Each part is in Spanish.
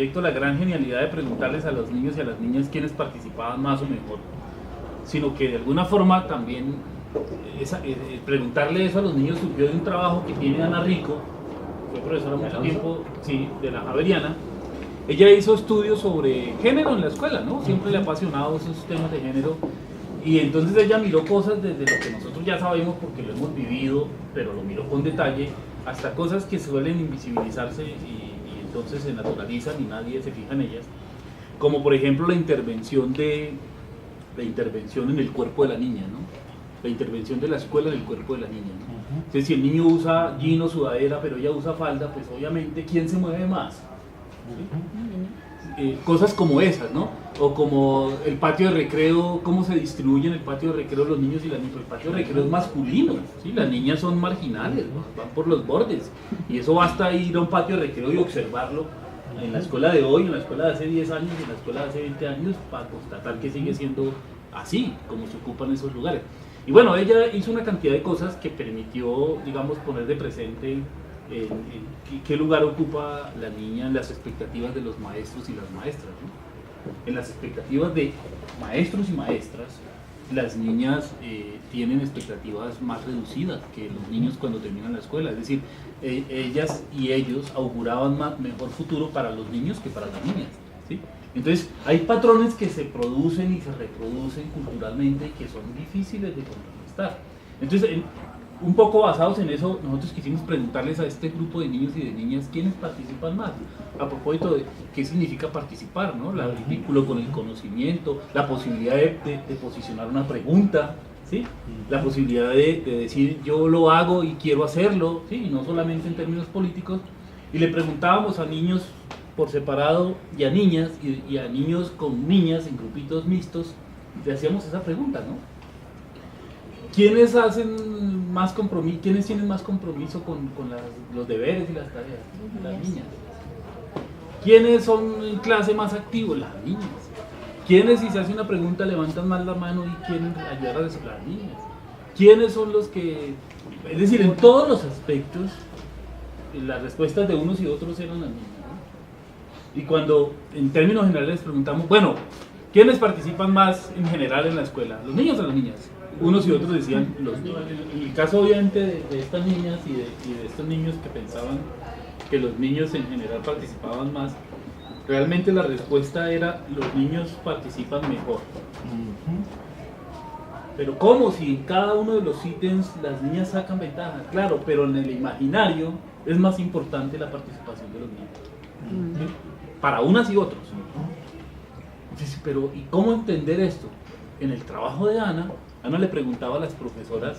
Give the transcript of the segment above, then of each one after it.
proyecto la gran genialidad de preguntarles a los niños y a las niñas quiénes participaban más o mejor, sino que de alguna forma también preguntarle eso a los niños surgió de un trabajo que tiene Ana Rico, fue profesora mucho tiempo, sí, de la Javeriana. Ella hizo estudios sobre género en la escuela, ¿no? Siempre le ha apasionado esos temas de género. Y entonces ella miró cosas desde lo que nosotros ya sabemos porque lo hemos vivido, pero lo miró con detalle, hasta cosas que suelen invisibilizarse y entonces se naturalizan y nadie se fija en ellas. Como por ejemplo la intervención en el cuerpo de la niña, ¿no? La intervención de la escuela en el cuerpo de la niña, ¿no? Entonces, si el niño usa jean o sudadera, pero ella usa falda, pues obviamente, ¿quién se mueve más? ¿Sí? Cosas como esas, ¿no? O como el patio de recreo, cómo se distribuye en el patio de recreo los niños y las niñas. El patio de recreo es masculino, ¿sí? Las niñas son marginales, ¿no? Van por los bordes. Y eso basta ir a un patio de recreo y observarlo en la escuela de hoy, en la escuela de hace 10 años, en la escuela de hace 20 años, para constatar que sigue siendo así, como se ocupan esos lugares. Y bueno, ella hizo una cantidad de cosas que permitió, digamos, poner de presente en qué lugar ocupa la niña en las expectativas de los maestros y las maestras, ¿no? En las expectativas de maestros y maestras, las niñas tienen expectativas más reducidas que los niños cuando terminan la escuela. Es decir, ellas y ellos auguraban mejor futuro para los niños que para las niñas, ¿sí? Entonces, hay patrones que se producen y se reproducen culturalmente y que son difíciles de contrarrestar. Entonces, un poco basados en eso, nosotros quisimos preguntarles a este grupo de niños y de niñas quiénes participan más. A propósito de qué significa participar, ¿no? El vínculo con el conocimiento, la posibilidad de posicionar una pregunta, ¿sí? La posibilidad de decir yo lo hago y quiero hacerlo, ¿sí? Y no solamente en términos políticos. Y le preguntábamos a niños por separado y a niñas y a niños con niñas en grupitos mixtos, le hacíamos esa pregunta, ¿no? ¿Quiénes hacen más compromiso, quiénes tienen más compromiso con los deberes y las tareas? Las niñas. ¿Quiénes son en clase más activos? Las niñas. ¿Quiénes, si se hace una pregunta, levantan más la mano y quieren ayudar a las niñas? ¿Quiénes son los que, es decir, en todos los aspectos, las respuestas de unos y otros eran las niñas? Y cuando en términos generales preguntamos, bueno, ¿quiénes participan más en general en la escuela? ¿Los niños o las niñas? Unos y otros decían los niños. En el caso obviamente de estas niñas y de estos niños que pensaban que los niños en general participaban más, realmente la respuesta era los niños participan mejor. Pero ¿cómo? Si en cada uno de los ítems las niñas sacan ventaja. Claro, pero en el imaginario es más importante la participación de los niños. ¿Sí? Para unas y otros. Entonces, pero ¿y cómo entender esto? En el trabajo de Ana le preguntaba a las profesoras,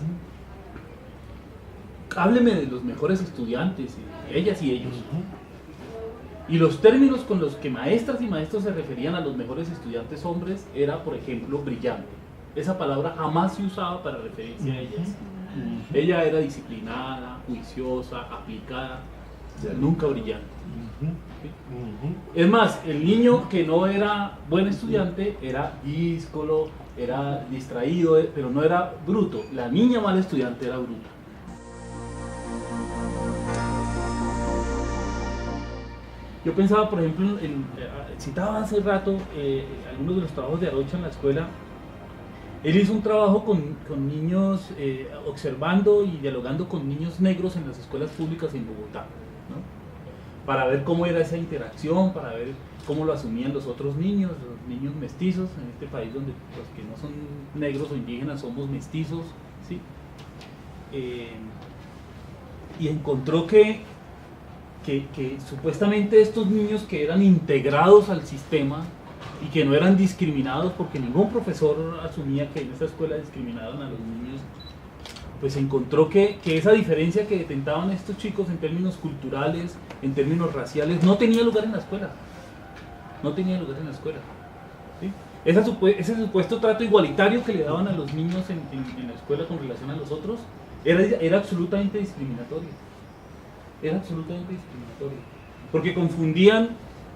hábleme de los mejores estudiantes, ellas y ellos. Y los términos con los que maestras y maestros se referían a los mejores estudiantes hombres era, por ejemplo, brillante. Esa palabra jamás se usaba para referirse a ellas. Ella era disciplinada, juiciosa, aplicada, nunca brillante. Es más, el niño que no era buen estudiante era díscolo, era distraído, pero no era bruto. La niña mala estudiante era bruta. Yo pensaba, por ejemplo, citaba hace rato algunos de los trabajos de Arocha en la escuela. Él hizo un trabajo con niños, observando y dialogando con niños negros en las escuelas públicas en Bogotá, ¿no? Para ver cómo era esa interacción, para ver cómo lo asumían los otros niños, los niños mestizos, en este país donde los que no son negros o indígenas somos mestizos, ¿sí? Y encontró que supuestamente estos niños que eran integrados al sistema y que no eran discriminados, porque ningún profesor asumía que en esa escuela discriminaban a los niños, pues encontró que esa diferencia que detentaban estos chicos en términos culturales, en términos raciales, no tenía lugar en la escuela. No tenía lugar en la escuela. ¿Sí? Ese supuesto trato igualitario que le daban a los niños en la escuela con relación a los otros, era absolutamente discriminatorio. Era absolutamente discriminatorio. Porque confundían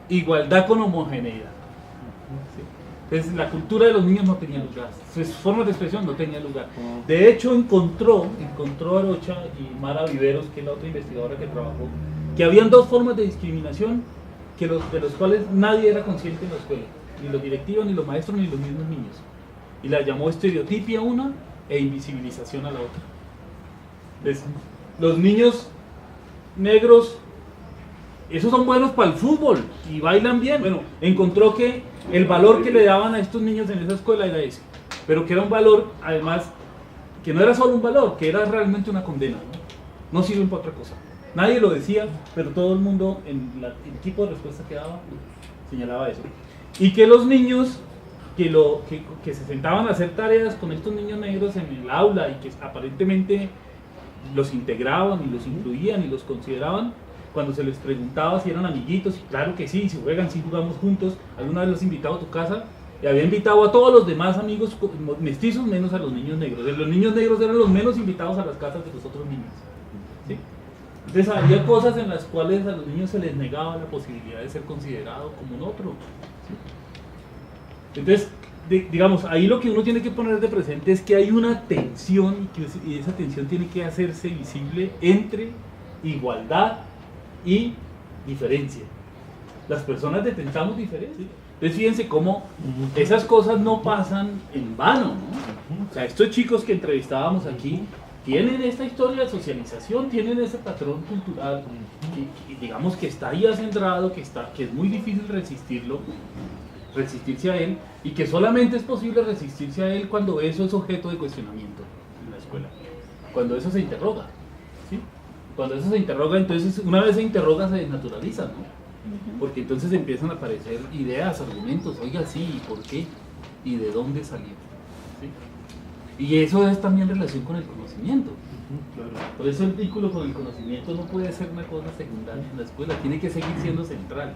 igualdad con homogeneidad. ¿Sí? Entonces la cultura de los niños no tenía lugar, sus formas de expresión no tenían lugar. De hecho encontró Arocha y Mara Viveros, que es la otra investigadora que trabajó, que habían dos formas de discriminación de los cuales nadie era consciente en la escuela, ni los directivos, ni los maestros, ni los mismos niños. Y la llamó estereotipia una e invisibilización a la otra. Entonces, los niños negros, esos son buenos para el fútbol y bailan bien. Bueno, encontró que el valor que le daban a estos niños en esa escuela era ese, pero que era un valor, además, que no era solo un valor, que era realmente una condena, no sirven para otra cosa. Nadie lo decía, pero todo el mundo en el tipo de respuesta que daba señalaba eso. Y que los niños que se sentaban a hacer tareas con estos niños negros en el aula y que aparentemente los integraban y los incluían y los consideraban, cuando se les preguntaba si eran amiguitos, y claro que sí, si juegan, si jugamos juntos, alguna vez los invitaba a tu casa, y había invitado a todos los demás amigos mestizos menos a los niños negros. Los niños negros eran los menos invitados a las casas de los otros niños, ¿sí? Entonces había cosas en las cuales a los niños se les negaba la posibilidad de ser considerado como un otro, ¿sí? Entonces, digamos, ahí lo que uno tiene que poner de presente es que hay una tensión y esa tensión tiene que hacerse visible entre igualdad y diferencia. Las personas detentamos diferencia. Entonces fíjense cómo esas cosas no pasan en vano, ¿no? O sea, estos chicos que entrevistábamos aquí tienen esta historia de socialización, tienen ese patrón cultural que digamos que está ahí acendrado, que es muy difícil resistirse a él, y que solamente es posible resistirse a él cuando eso es objeto de cuestionamiento en la escuela, cuando eso se interroga, ¿sí? Cuando eso se interroga, entonces una vez se interroga se desnaturaliza, ¿no? Porque entonces empiezan a aparecer ideas, argumentos, oiga, sí, ¿y por qué? ¿Y de dónde salió? ¿Sí? Y eso es también relación con el conocimiento. Claro. Por eso el vínculo con el conocimiento no puede ser una cosa secundaria en la escuela, tiene que seguir siendo central.